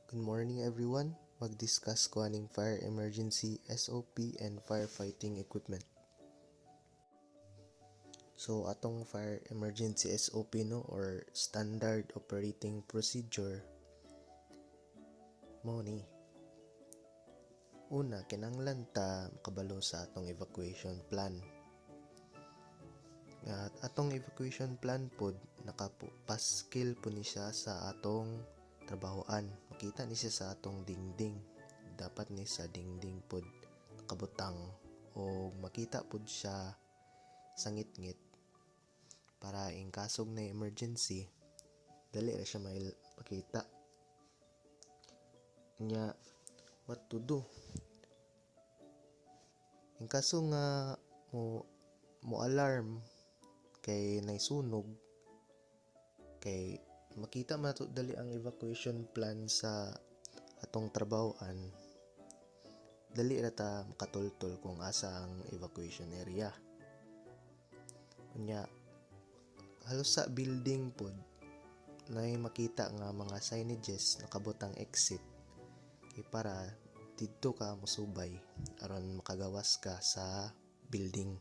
Good morning everyone. Mag-discuss ko aning fire emergency SOP and firefighting equipment. So atong fire emergency SOP no or standard operating procedure mo ni. Una, kinahanglan ta makabalo sa atong evacuation plan. At atong evacuation plan pod nakapaskil po ni siya sa atong trabahoan. Makita ni siya sa atong dingding. Dapat ni sa dingding pod nakabutang o makita pod siya sa ngit-ngit para in kasog na emergency dali ra siya makita nya what to do in kaso nga mo alarm kay naisunog kay makita man to dali ang evacuation plan sa atong trabahoan, dali ra ta makatultol kung asa ang evacuation area. Unya halos sa building pod nay makita nga mga signages nakabutang exit kay para didto ka mosubay aron makagawas ka sa building.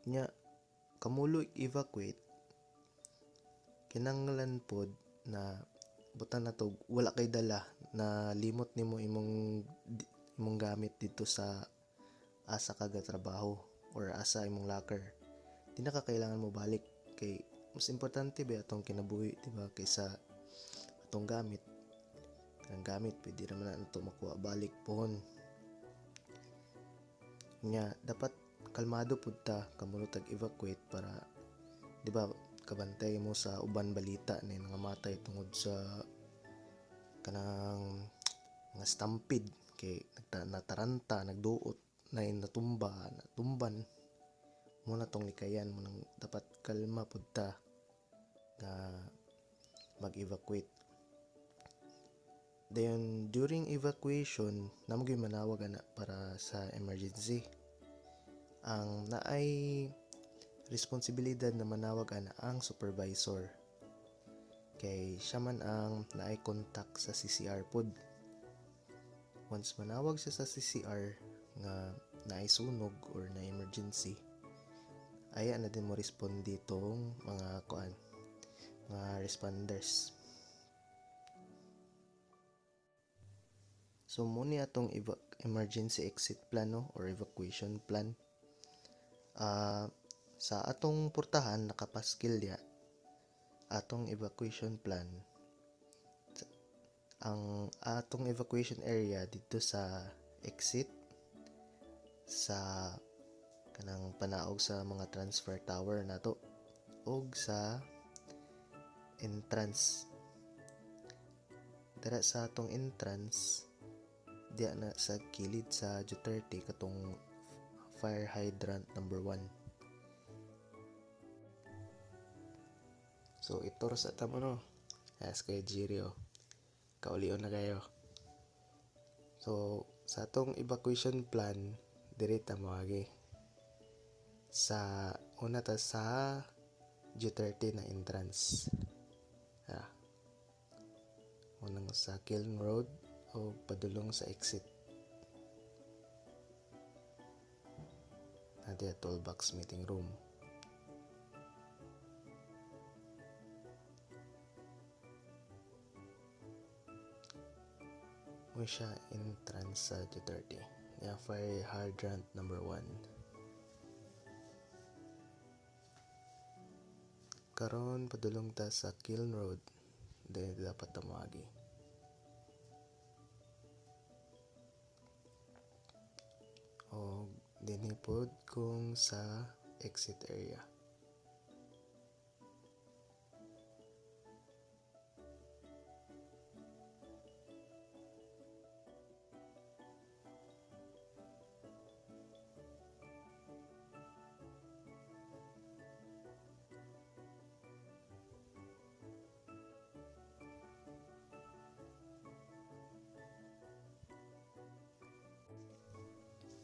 Nya kamulo evacuate kinanglan pod na butan na to wala kay dala na limot nimo imong gamit dito sa asa ka trabaho or asa imong locker. Di na ka kailangan mo balik kay mas importante ba atong kinabuhi, di ba, kaysa atong gamit. Ang gamit pwede naman na ito makuha balik pohon. Nya dapat kalmado pud ta kamulo tag evacuate para di ba kabantay mo sa uban balita na nga matay tungod sa kanang nga stampede kay nataranta nagduot na natumban mo na tong likayan mo nang dapat kalma pud ta nga mag-evacuate. Then during evacuation namo gyud manawag ana para sa emergency. Ang naay responsibilidad na manawag ana ang supervisor kay siya man ang naay contact sa CCR pod. Once manawag siya sa CCR nga naay sunog or na emergency, aya na din mo respond ditong mga responders. So muna atong emergency exit plan no, or evacuation plan. Sa atong portahan nakapaskil ya atong evacuation plan. Ang atong evacuation area dito sa exit sa kanang panaog sa mga transfer tower nato og sa entrance. Dara sa atong entrance diya na sa kilid sa Duterte katong fire hydrant number 1. So ito sa tamo no. As kay Jirio. Kaulion na kayo. So sa atong evacuation plan direta moagi. Sa una ta sa Duterte na entrance. Unang sa Kiln Road o padulong sa exit. Nadi toolbox meeting room. Mo siya entrance sa Duterte. Ya fire hydrant number 1. Karon padulong ta sa Kiln Road. Dahil dapat tamagi. O dinipod kung sa exit area.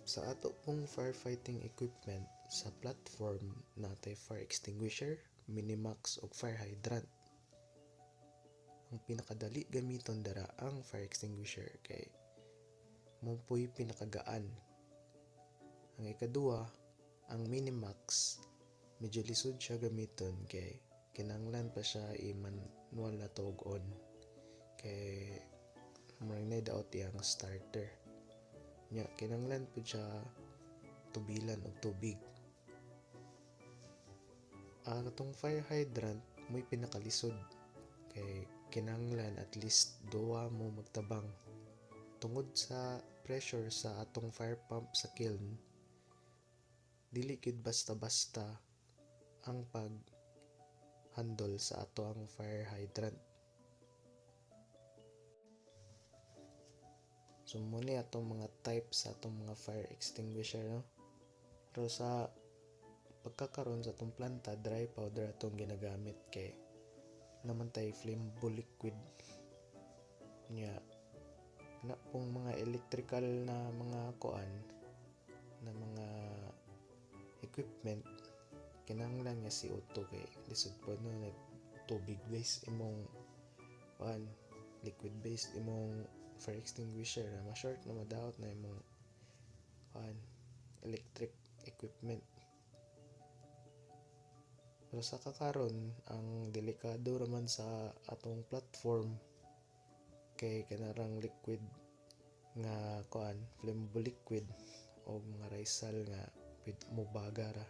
Sa ato pong firefighting equipment sa platform natay fire extinguisher, minimax ug fire hydrant. ang pinakadali gamiton dara ang fire extinguisher kay mo po'y pinakagaan. Ang ikaduha, ang Minimax, medyo lisod siya gamiton kay kinahanglan pa siya i-manual na tog-on kay murag na daot iyang starter. Nya kinahanglan po siya tubilan og tubig. Atong fire hydrant mo'y pinakalisod kay kinahanglan at least duwa mo magtabang tungod sa pressure sa atong fire pump sa kiln. Dili gid basta-basta ang pag handle sa ato ang fire hydrant. So muna atong mga type sa atong mga fire extinguisher, no? Pero sa pagkakaroon sa atong planta, dry powder atong ginagamit kay naman tay flammable liquid nya na pong mga electrical na mga kuan na mga equipment kinahanglan nga CO2 kay lisod po no tubig based imong kuan liquid based imong fire extinguisher na ma-short na madaot na imong kuan electric equipment. Pero sa kakaron ang delikado raman sa atong platform kay kanarang liquid nga kuan flammable liquid o mga risal nga pwede mo bagara.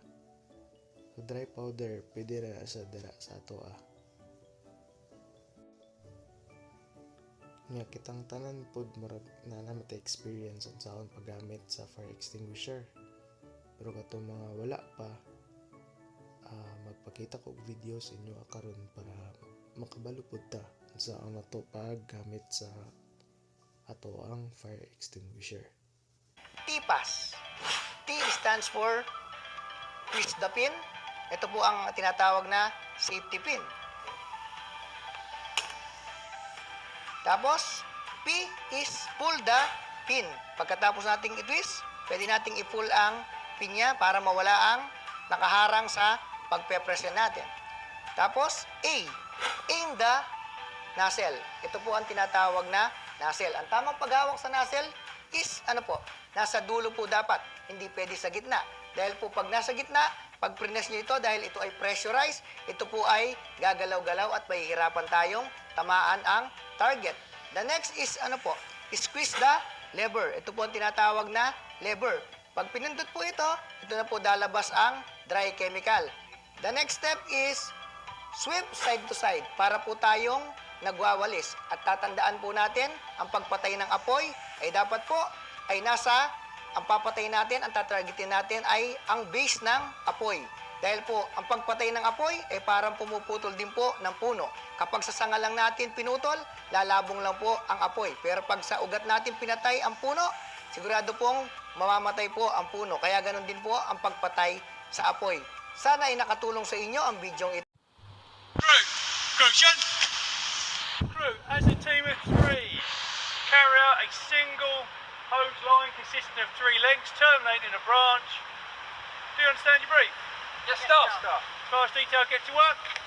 So dry powder pwede ra sa dira sa ato Nya kitang tanan pod murag na naman experience sa akong paggamit sa fire extinguisher. Pero katong mga wala pa magpakita ko og video sa inyo karon para makabalo pud ta sa ang nato paggamit sa ato ang fire extinguisher. TPAS. T stands for twist the pin. Ito po ang tinatawag na safety pin. Tapos, P is pull the pin. Pagkatapos nating i-twist, pwede nating i-pull ang pin niya para mawala ang nakaharang sa pagpe-presyon natin. Tapos, A, aim the nozzle. Ito po ang tinatawag na nozzle. Ang tamang paghawak sa nozzle is, nasa dulo po dapat. Hindi pwede sa gitna. Dahil po pag nasa gitna, pag prines nyo ito, dahil ito ay pressurized, ito po ay gagalaw-galaw at mahihirapan tayong tamaan ang target. The next is, squeeze the lever. Ito po ang tinatawag na lever. Pag pinindot po ito na po lalabas ang dry chemical. The next step is sweep side to side para po tayong nagwawalis. At tatandaan po natin, ang pagpatay ng apoy ay dapat po ay ang papatay natin, ang tatargetin natin ay ang base ng apoy. Dahil po, ang pagpatay ng apoy ay parang pumuputol din po ng puno. Kapag sa sanga lang natin pinutol, lalabong lang po ang apoy. Pero pag sa ugat natin pinatay ang puno, sigurado pong mamamatay po ang puno. Kaya ganun din po ang pagpatay sa apoy. Sana ay nakatulong sa inyo ang bidyong ito. Crew, crew, as a team of 3, carry out a single hose line consisting of 3 links terminating a branch. Do you understand your brief? Yes, stop. As far as detail, get to work.